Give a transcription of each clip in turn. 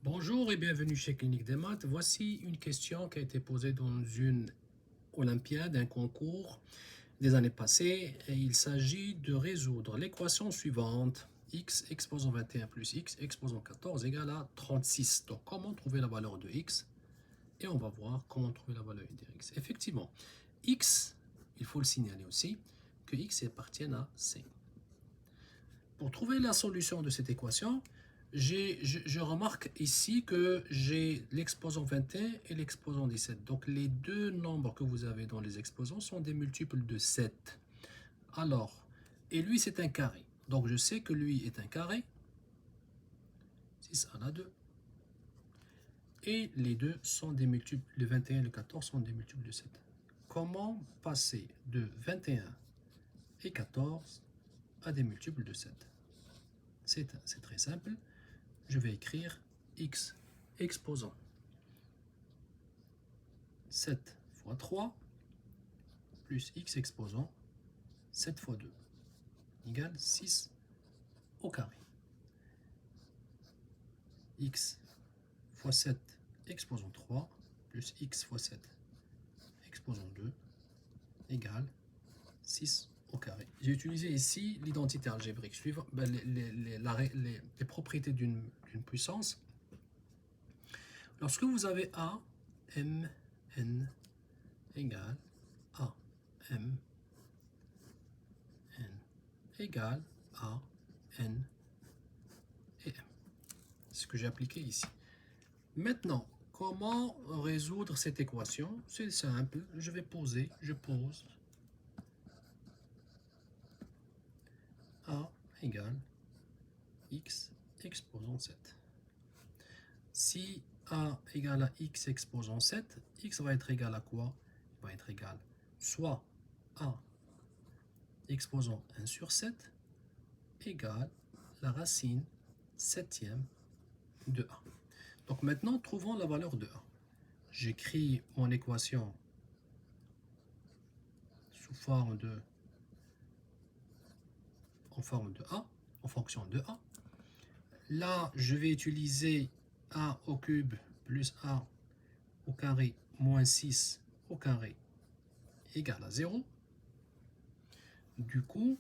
Bonjour et bienvenue chez Clinique des Maths. Voici une question qui a été posée dans une olympiade, un concours des années passées. Et il s'agit de résoudre l'équation suivante. X exposant 21 plus x exposant 14 égale à 36. Donc comment trouver la valeur de x? Et on va voir comment trouver la valeur de x. Effectivement, x, il faut le signaler aussi, que x appartient à C. Pour trouver la solution de cette équation, je remarque ici que j'ai l'exposant 21 et l'exposant 17. Donc les deux nombres que vous avez dans les exposants sont des multiples de 7. Alors, et lui c'est un carré. Donc je sais que lui est un carré. 6 à la 2. Et les deux sont des multiples, le 21 et le 14 sont des multiples de 7. Comment passer de 21 et 14 à des multiples de 7? C'est très simple. Je vais écrire x exposant 7 fois 3 plus x exposant 7 fois 2 égale 6 au carré. X fois 7 exposant 3 plus x fois 7 exposant 2 égale 6 au carré. J'ai utilisé ici l'identité algébrique suivante, les propriétés d'une puissance. Lorsque vous avez A, M, N égale A, M, N égale A, N et M. C'est ce que j'ai appliqué ici. Maintenant, comment résoudre cette équation? C'est simple, je pose A égale x exposant 7. Si A égale à x exposant 7, x va être égal à quoi? Il va être égal soit A exposant 1 sur 7 égale la racine septième de A. Donc maintenant, trouvons la valeur de A. J'écris mon équation en fonction de A. Là, je vais utiliser A au cube plus A au carré moins 6 au carré égale à 0. Du coup,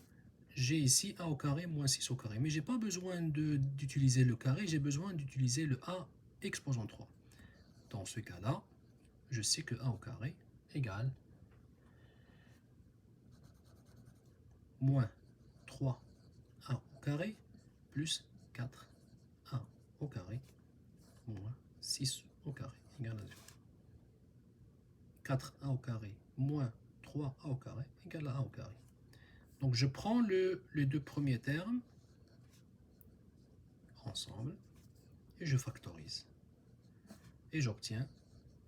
j'ai ici A au carré moins 6 au carré. Mais je n'ai pas besoin d'utiliser le carré, j'ai besoin d'utiliser le A exposant 3. Dans ce cas-là, je sais que A au carré égale moins 3A au carré plus 4A au carré moins 6 au carré égale à 0. 4A au carré moins 3A au carré égale à A au carré. Donc je prends les deux premiers termes ensemble et je factorise. Et j'obtiens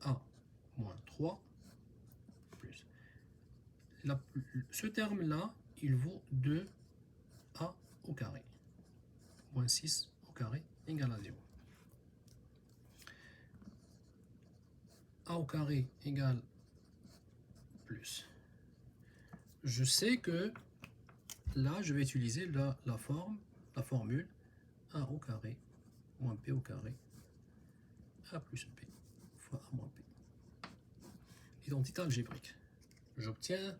A moins 3 plus. Ce terme-là, il vaut 2A au carré moins 6 au carré égale à 0. A au carré égale plus. Je sais que là, je vais utiliser la formule A au carré moins P au carré A plus P fois A moins P. Identité algébrique. J'obtiens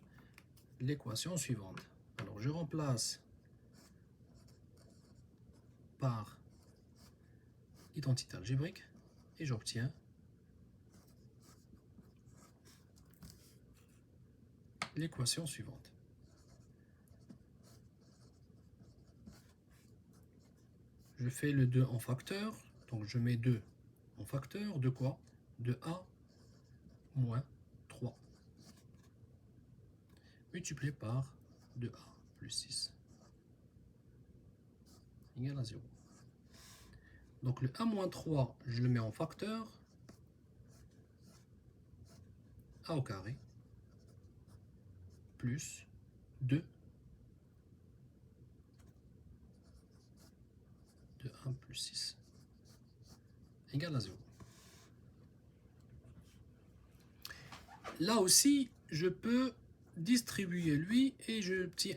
l'équation suivante. Alors, je remplace par identité algébrique et j'obtiens l'équation suivante. Je fais le 2 en facteur, donc je mets 2 en facteur de quoi? De A moins 3 multiplié par 2A plus 6 égale à 0. Donc le A moins 3, je le mets en facteur, A au carré, plus 2 de 1 plus 6 égale à 0. Là aussi, je peux distribuer lui et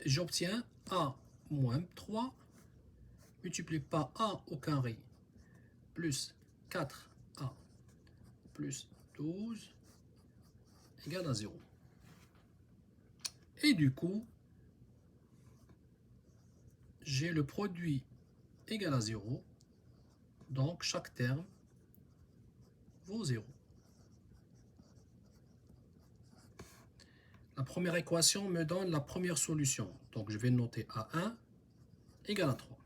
j'obtiens A moins 3 multiplié par A au carré plus 4a plus 12 égale à 0. Et du coup, j'ai le produit égal à 0. Donc, chaque terme vaut 0. La première équation me donne la première solution. Donc, je vais noter A1 égale à 3.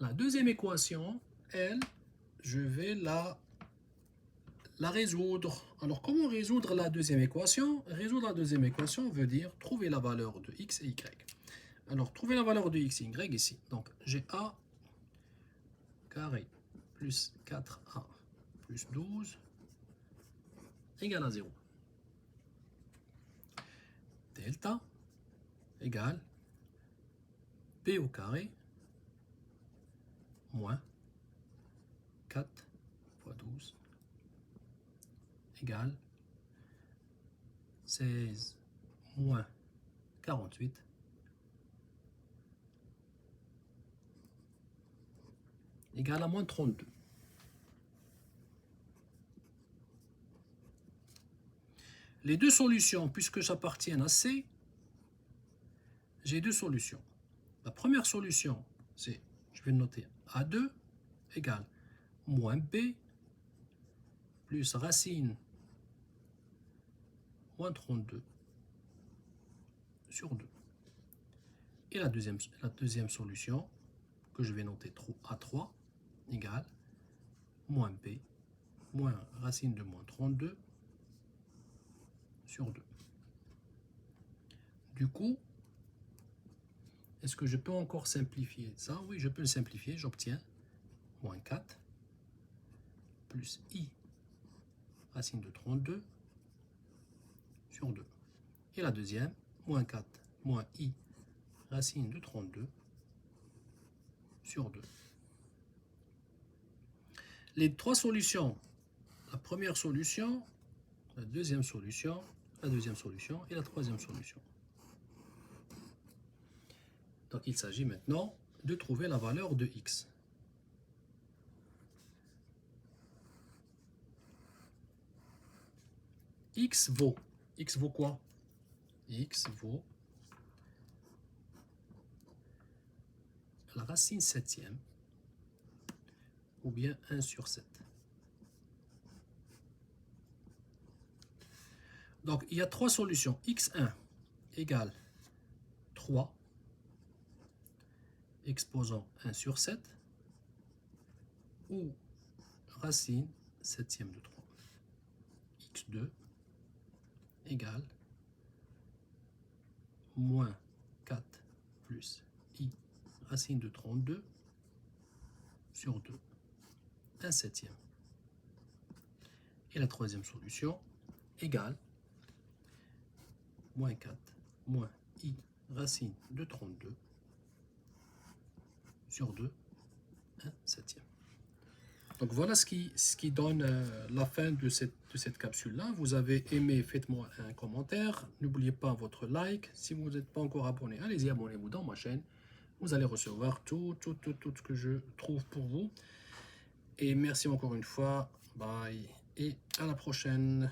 La deuxième équation, elle, je vais la résoudre. Alors, comment résoudre la deuxième équation? Résoudre la deuxième équation veut dire trouver la valeur de x et y. Alors, trouver la valeur de x et y ici. Donc, j'ai a carré plus 4a plus 12 égale à 0. Delta égale b au carré moins 4 fois 12 égale 16 moins 48 égale à moins 32. Les deux solutions, puisque j'appartiens à C, j'ai deux solutions. La première solution, c'est, je vais noter A2 égale moins B plus racine moins 32 sur 2. Et la deuxième solution, que je vais noter A3 égale moins B moins racine de moins 32 sur 2. Du coup, est-ce que je peux encore simplifier ça? Oui, je peux le simplifier. J'obtiens moins 4 plus i racine de 32 sur 2. Et la deuxième, moins 4 moins i racine de 32 sur 2. Les trois solutions, la première solution, la deuxième solution et la troisième solution. Donc il s'agit maintenant de trouver la valeur de x. X vaut quoi? X vaut la racine septième ou bien 1 sur 7. Donc il y a trois solutions. x1 égale 3 exposant 1 sur 7 ou racine septième de 3. x2 égale moins 4 plus i racine de 32 sur 2, 1 septième. Et la troisième solution égale moins 4 moins i racine de 32 sur 2, 1 septième. Donc voilà ce qui donne la fin de cette capsule-là. Vous avez aimé, faites-moi un commentaire. N'oubliez pas votre like. Si vous n'êtes pas encore abonné, allez-y, abonnez-vous dans ma chaîne. Vous allez recevoir tout ce que je trouve pour vous. Et merci encore une fois. Bye et à la prochaine.